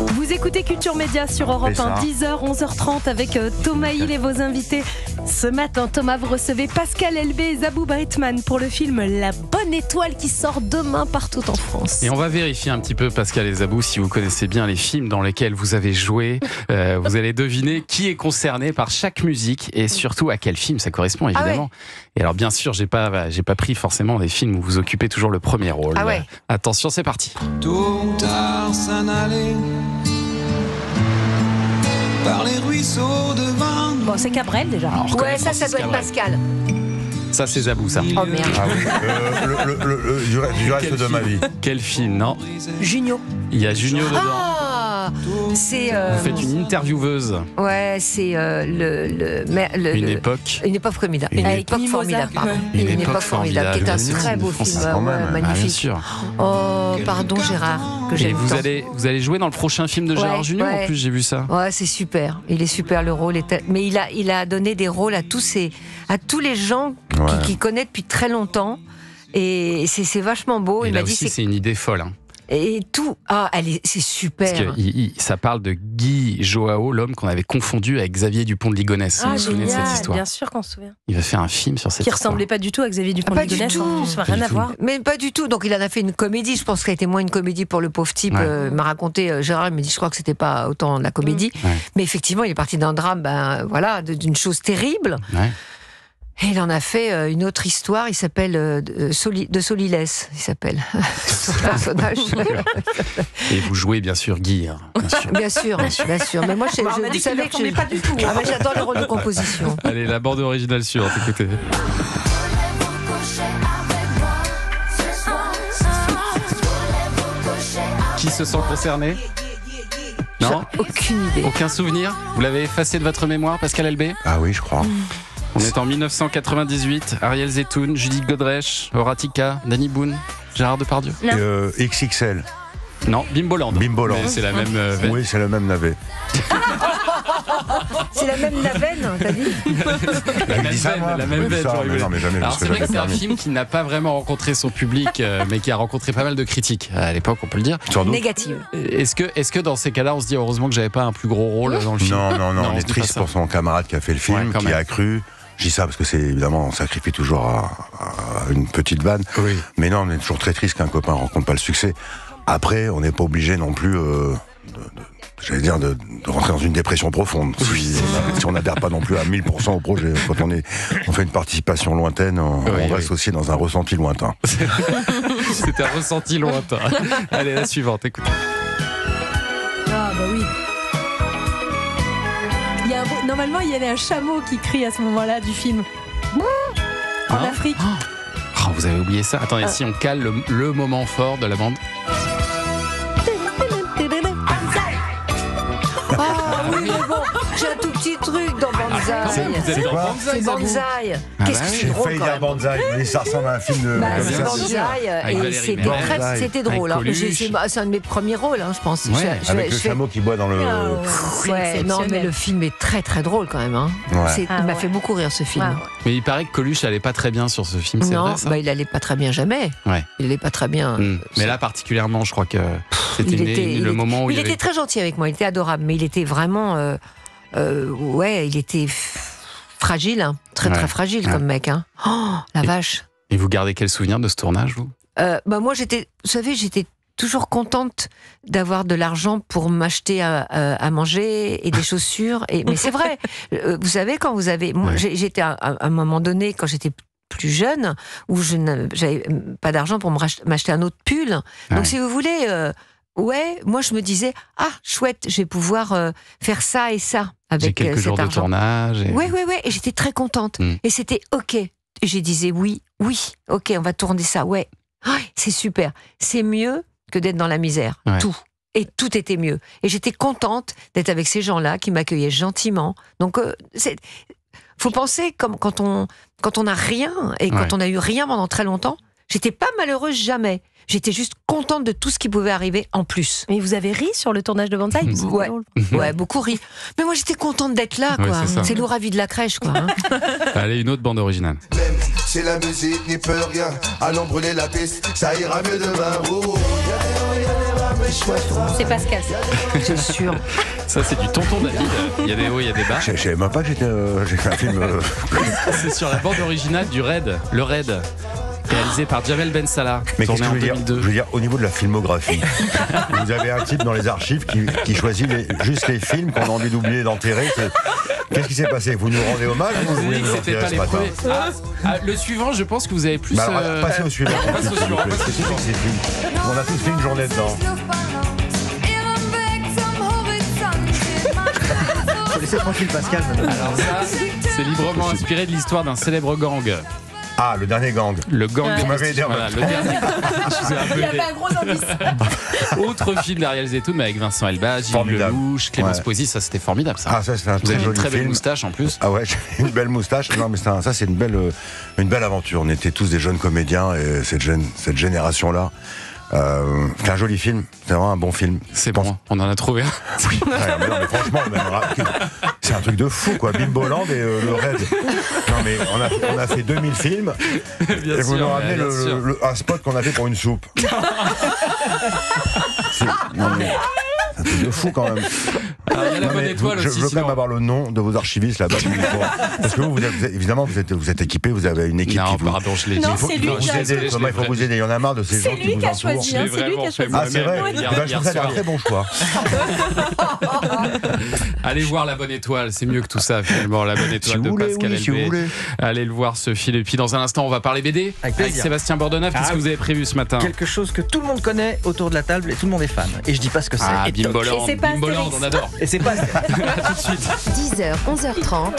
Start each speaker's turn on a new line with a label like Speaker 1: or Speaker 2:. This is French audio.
Speaker 1: Vous écoutez Culture Média sur Europe 1, 10h, 11h30 avec Thomas Hill et vos invités. Ce matin, Thomas, vous recevez Pascal Elbé et Zabou Bretman pour le film La Bonne Étoile qui sort demain partout en France.
Speaker 2: Et on va vérifier un petit peu, Pascal et Zabou, si vous connaissez bien les films dans lesquels vous avez joué. Vous allez deviner qui est concerné par chaque musique et surtout à quel film ça correspond, évidemment. Et alors, bien sûr, j'ai pas pris forcément des films où vous occupez toujours le premier rôle. Attention, c'est parti.
Speaker 3: Tôt ou tard s'en aller par les ruisseaux de vin.
Speaker 1: Bon, c'est Cabrel déjà.
Speaker 2: Alors,
Speaker 4: Ouais, ça doit être Pascal.
Speaker 2: Ça, c'est Zabou, ça.
Speaker 4: Oh merde.
Speaker 5: Ah oui, du reste de ma vie.
Speaker 2: Quel film, non?
Speaker 4: Junio.
Speaker 2: Il y a Junio dedans.
Speaker 4: Ah, c'est.
Speaker 2: Vous faites une intervieweuse.
Speaker 4: Ouais, c'est
Speaker 2: Une époque.
Speaker 4: Une époque formidable. Une
Speaker 1: Avec
Speaker 4: époque
Speaker 1: Mimosa.
Speaker 4: formidable, pardon.
Speaker 2: Une
Speaker 4: Une
Speaker 2: époque
Speaker 4: époque formidable, qui est un
Speaker 2: formidable.
Speaker 4: très beau
Speaker 5: Français,
Speaker 4: film,
Speaker 5: quand même.
Speaker 2: Ah, bien
Speaker 4: magnifique.
Speaker 2: sûr.
Speaker 4: Oh, pardon Gérard, que
Speaker 2: Et
Speaker 4: j'aime
Speaker 2: vous
Speaker 4: tant.
Speaker 2: allez jouer dans le prochain film de Gérard Jugnot, en plus, j'ai vu ça.
Speaker 4: Ouais, c'est super. Il est super, le rôle. Mais il a donné des rôles à tous les gens qui connaissent depuis très longtemps. Et c'est vachement beau.
Speaker 2: Et
Speaker 4: il
Speaker 2: là
Speaker 4: m'a dit
Speaker 2: aussi, c'est une idée folle. Hein.
Speaker 4: Et tout. Ah, c'est super.
Speaker 2: Parce que ça parle de Guy Joao, l'homme qu'on avait confondu avec Xavier Dupont de Ligonnès. Vous vous souvenez de cette histoire?
Speaker 1: Bien sûr qu'on se souvient.
Speaker 2: Il va faire un film sur cette
Speaker 1: Qui
Speaker 2: histoire.
Speaker 1: ressemblait pas du tout à Xavier Dupont de
Speaker 4: Pas du
Speaker 1: Ligonnès.
Speaker 4: tout.
Speaker 1: En plus, rien à voir.
Speaker 4: Mais pas du tout. Donc il en a fait une comédie. Je pense qu'elle était moins une comédie pour le pauvre type.
Speaker 2: Ouais.
Speaker 4: Il m'a raconté, Gérard, il m'a dit, je crois que c'était pas autant de la comédie.
Speaker 2: Ouais.
Speaker 4: Mais effectivement, il est parti d'un drame, d'une chose terrible.
Speaker 2: Ouais.
Speaker 4: Et il en a fait une autre histoire. Il s'appelle de Solilès. Il s'appelle son personnage.
Speaker 2: Et vous jouez bien sûr Guy. Hein, bien sûr.
Speaker 4: Bien sûr. Mais moi,
Speaker 1: On a dit qu'il ne retournait pas du tout.
Speaker 4: Ah, mais j'adore le rôle de composition.
Speaker 2: Allez, la bande originale suivante, écoutez. Qui se sent concerné? Non?
Speaker 4: Aucune idée.
Speaker 2: Aucun souvenir? Vous l'avez effacé de votre mémoire, Pascal Elbé?
Speaker 5: Ah oui, je crois.
Speaker 2: On est en 1998. Ariel Zetoun, Judith Godrèche, Horatica, Danny Boone, Gérard Depardieu.
Speaker 5: Et, XXL.
Speaker 2: Non, Bimboland.
Speaker 5: Bimboland.
Speaker 2: Mais c'est la même veine.
Speaker 5: Oui, c'est le même navet.
Speaker 4: C'est la même Navenne, t'as dit?
Speaker 2: La même veine, j'aurais voulu.
Speaker 5: Non, mais jamais.
Speaker 2: Alors
Speaker 5: je
Speaker 2: c'est
Speaker 5: serais
Speaker 2: vrai que
Speaker 5: jamais
Speaker 2: c'est un
Speaker 5: permis.
Speaker 2: film qui n'a pas vraiment rencontré son public, mais qui a rencontré pas mal de critiques à l'époque, on peut le dire.
Speaker 5: Sans doute.
Speaker 4: Négative.
Speaker 2: Est-ce que dans ces cas-là, on se dit heureusement que j'avais pas un plus gros rôle dans le film?
Speaker 5: Non,
Speaker 2: on
Speaker 5: on est
Speaker 2: se dit
Speaker 5: triste
Speaker 2: pas
Speaker 5: pour son camarade qui a fait le film,
Speaker 2: Ouais, quand
Speaker 5: qui
Speaker 2: même.
Speaker 5: a cru. Je dis ça parce que c'est évidemment, on sacrifie toujours à une petite vanne.
Speaker 2: Oui.
Speaker 5: Mais non, on est toujours très triste qu'un copain rencontre pas le succès. Après, on n'est pas obligé non plus de rentrer dans une dépression profonde. Si on n'adhère pas non plus à 1000% au projet. Quand on fait une participation lointaine, on reste aussi dans un ressenti lointain.
Speaker 2: C'était un ressenti lointain. Allez, la suivante, écoute.
Speaker 1: Ah bah oui. Normalement, il y avait un chameau qui crie à ce moment-là du film. En
Speaker 2: Hein?
Speaker 1: Afrique.
Speaker 2: Oh, vous avez oublié ça. Attendez, si on cale le moment fort de la bande.
Speaker 4: Ah oui, mais bon, j'ai un tout petit truc dans Banzai.
Speaker 2: Vous êtes dans
Speaker 5: quoi
Speaker 2: Banzai,
Speaker 4: C'est
Speaker 2: Zabou.
Speaker 4: Banzai.
Speaker 2: Ah
Speaker 4: Qu'est-ce
Speaker 2: bah
Speaker 4: que
Speaker 2: oui.
Speaker 4: c'est drôle
Speaker 5: failli
Speaker 4: quand
Speaker 5: dire
Speaker 4: même.
Speaker 5: Banzai, mais ça ressemble à un film de.
Speaker 4: Bah,
Speaker 2: bien
Speaker 4: c'est
Speaker 2: sûr.
Speaker 4: Banzai
Speaker 2: Avec
Speaker 4: et
Speaker 2: Valérie
Speaker 4: c'était
Speaker 2: Mérès,
Speaker 4: c'était drôle.
Speaker 2: avec
Speaker 4: Hein.
Speaker 2: Coluche.
Speaker 4: C'est un de mes premiers rôles, hein, je pense.
Speaker 2: Ouais,
Speaker 5: Avec le chameau qui boit dans le.
Speaker 4: Ouais, non, mais le film est très très drôle quand même. Hein.
Speaker 5: Ouais.
Speaker 4: Il m'a fait beaucoup rire ce film.
Speaker 2: Mais il paraît que Coluche allait pas très bien sur ce film, c'est
Speaker 4: Non,
Speaker 2: vrai ça?
Speaker 4: il allait pas très bien jamais.
Speaker 2: Ouais.
Speaker 4: Il allait pas très bien.
Speaker 2: Mais là particulièrement, je crois que c'était le moment où
Speaker 4: il était très gentil avec moi, il était adorable, mais il était vraiment, il était fragile, hein. Très fragile comme mec. Hein. Oh, la vache.
Speaker 2: Et vous gardez quel souvenir de ce tournage, vous?
Speaker 4: Moi, j'étais toujours contente d'avoir de l'argent pour m'acheter à manger et des chaussures. Mais c'est vrai, vous savez, quand vous avez... Moi, j'étais à un moment donné, quand j'étais plus jeune, où j'avais pas d'argent pour m'acheter un autre pull. Donc, si vous voulez... moi je me disais, chouette, je vais pouvoir faire ça et ça avec
Speaker 2: J'ai quelques
Speaker 4: cet
Speaker 2: jours de
Speaker 4: argent.
Speaker 2: tournage. Et...
Speaker 4: Ouais, et j'étais très contente. Et c'était ok. Et je disais oui, ok, on va tourner ça, ouais. C'est super. C'est mieux que d'être dans la misère.
Speaker 2: Ouais.
Speaker 4: Tout. Et tout était mieux. Et j'étais contente d'être avec ces gens-là qui m'accueillaient gentiment. Donc, faut penser comme quand on a rien et quand on a eu rien pendant très longtemps. J'étais pas malheureuse jamais. J'étais juste contente de tout ce qui pouvait arriver en plus.
Speaker 1: Mais vous avez ri sur le tournage de Banzai?
Speaker 4: Ouais, beaucoup ri. Mais moi, j'étais contente d'être là, quoi.
Speaker 2: Ouais,
Speaker 4: c'est Laura vie de la crèche, quoi. Hein.
Speaker 2: Allez, une autre bande originale.
Speaker 6: C'est la musique, n'y peut rien. Allons brûler la piste, ça ira mieux demain. Oh,
Speaker 1: C'est Pascal.
Speaker 4: C'est sûr.
Speaker 2: Ça, c'est du tonton David. Il y a des hauts, il y a des bas.
Speaker 5: Je savais même pas que j'ai fait un film.
Speaker 2: C'est sur la bande originale du Raid, le Raid, réalisé par Jamel Ben Salah,
Speaker 5: Mais qu'est-ce
Speaker 2: tourné
Speaker 5: que
Speaker 2: en
Speaker 5: je veux dire
Speaker 2: 2002.
Speaker 5: Je veux dire, au niveau de la filmographie, vous avez un type dans les archives qui choisit juste les films qu'on a envie d'oublier et d'enterrer. Qu'est-ce qui s'est passé? Vous nous rendez hommage ou
Speaker 2: Je
Speaker 5: vous
Speaker 2: vous ai
Speaker 5: voulez
Speaker 2: dit
Speaker 5: nous
Speaker 2: que c'était
Speaker 5: enterrer
Speaker 2: pas
Speaker 5: ce
Speaker 2: les
Speaker 5: matin?
Speaker 2: premiers. Le suivant, je pense que vous avez plus.
Speaker 5: Bah alors, passez au suivant.
Speaker 2: Passe au
Speaker 5: s'il vous
Speaker 2: suivant,
Speaker 5: plaît.
Speaker 2: passe au
Speaker 5: Qu'est-ce que
Speaker 2: suivant.
Speaker 5: c'est que ces films? On a tous fait une journée dedans.
Speaker 6: Faut laisser tranquille Pascal.
Speaker 2: Alors ça, c'est librement inspiré de l'histoire d'un célèbre gang.
Speaker 5: Ah, le dernier gang.
Speaker 2: Le gang
Speaker 5: Vous
Speaker 2: de
Speaker 5: m'avez aidé en
Speaker 2: Voilà,
Speaker 5: même
Speaker 2: le dernier. Je vous ai un peu
Speaker 1: Il y
Speaker 2: aidé.
Speaker 1: avait un gros indice.
Speaker 2: Autre film d'Ariel Zetoun, mais avec Vincent Elbaz, Gilles
Speaker 5: Formidable.
Speaker 2: Lelouch, Clémence
Speaker 5: Ouais.
Speaker 2: Poésy, ça c'était formidable ça.
Speaker 5: Ah, ça c'est un
Speaker 2: Vous
Speaker 5: très
Speaker 2: avez une
Speaker 5: joli
Speaker 2: très belle
Speaker 5: film.
Speaker 2: moustache en plus.
Speaker 5: Ah ouais, j'ai une belle moustache. Non, mais ça c'est une belle aventure. On était tous des jeunes comédiens et cette génération-là. C'est un joli film. C'est vraiment un bon film.
Speaker 2: C'est bon, on en a trouvé un.
Speaker 5: Ouais, mais non, mais franchement, c'est un truc de fou, quoi. Bimboland et le Raid. Non, mais on a fait 2000 films
Speaker 2: Bien
Speaker 5: et vous nous ramenez
Speaker 2: bien sûr.
Speaker 5: un spot qu'on a fait pour une soupe. Non, mais c'est un truc de fou quand même.
Speaker 2: Alors, il y a la
Speaker 5: Non,
Speaker 2: bonne
Speaker 5: mais
Speaker 2: étoile
Speaker 5: je
Speaker 2: aussi.
Speaker 5: veux quand même
Speaker 2: sinon.
Speaker 5: avoir le nom de vos archivistes là-bas. Parce que évidemment, vous êtes équipés, vous avez une équipe
Speaker 2: Non,
Speaker 5: qui vous.
Speaker 2: pardon, je l'ai dit.
Speaker 1: Non,
Speaker 5: Il faut,
Speaker 1: c'est
Speaker 5: il
Speaker 1: lui
Speaker 5: faut
Speaker 1: qui
Speaker 5: vous
Speaker 1: a
Speaker 5: aider.
Speaker 2: choisi.
Speaker 5: Thomas, il faut vous aider. Il y en a marre de ces
Speaker 1: C'est
Speaker 5: gens qui
Speaker 1: lui
Speaker 5: vous
Speaker 1: qui a
Speaker 5: entourent.
Speaker 1: choisi.
Speaker 2: Je l'ai
Speaker 1: C'est lui qui a
Speaker 2: vraiment fait
Speaker 1: choisi.
Speaker 5: Ah, c'est vrai.
Speaker 2: moi-même
Speaker 5: Eh
Speaker 2: hier
Speaker 5: ben, je trouve ça
Speaker 2: soir.
Speaker 5: un très bon choix.
Speaker 2: Allez voir La Bonne Étoile, c'est mieux que tout ça finalement, La Bonne Étoile
Speaker 5: Si
Speaker 2: de
Speaker 5: vous voulez,
Speaker 2: Pascal
Speaker 5: oui, si vous
Speaker 2: Elbé.
Speaker 5: voulez.
Speaker 2: Allez le voir ce film. Et puis dans un instant, on va parler BD
Speaker 6: Avec plaisir.
Speaker 2: Sébastien Bordenave. Qu'est-ce
Speaker 6: Ah,
Speaker 2: que vous avez prévu ce matin?
Speaker 6: Quelque chose que tout le monde connaît autour de la table et tout le monde est fan. Et je dis pas ce que c'est.
Speaker 2: Ah,
Speaker 6: Et toc.
Speaker 2: Bimboland,
Speaker 1: Et c'est pas
Speaker 2: Bimboland,
Speaker 1: Astérix.
Speaker 2: on adore.
Speaker 6: Et c'est pas.
Speaker 2: À tout de suite.
Speaker 7: 10h, 11h30.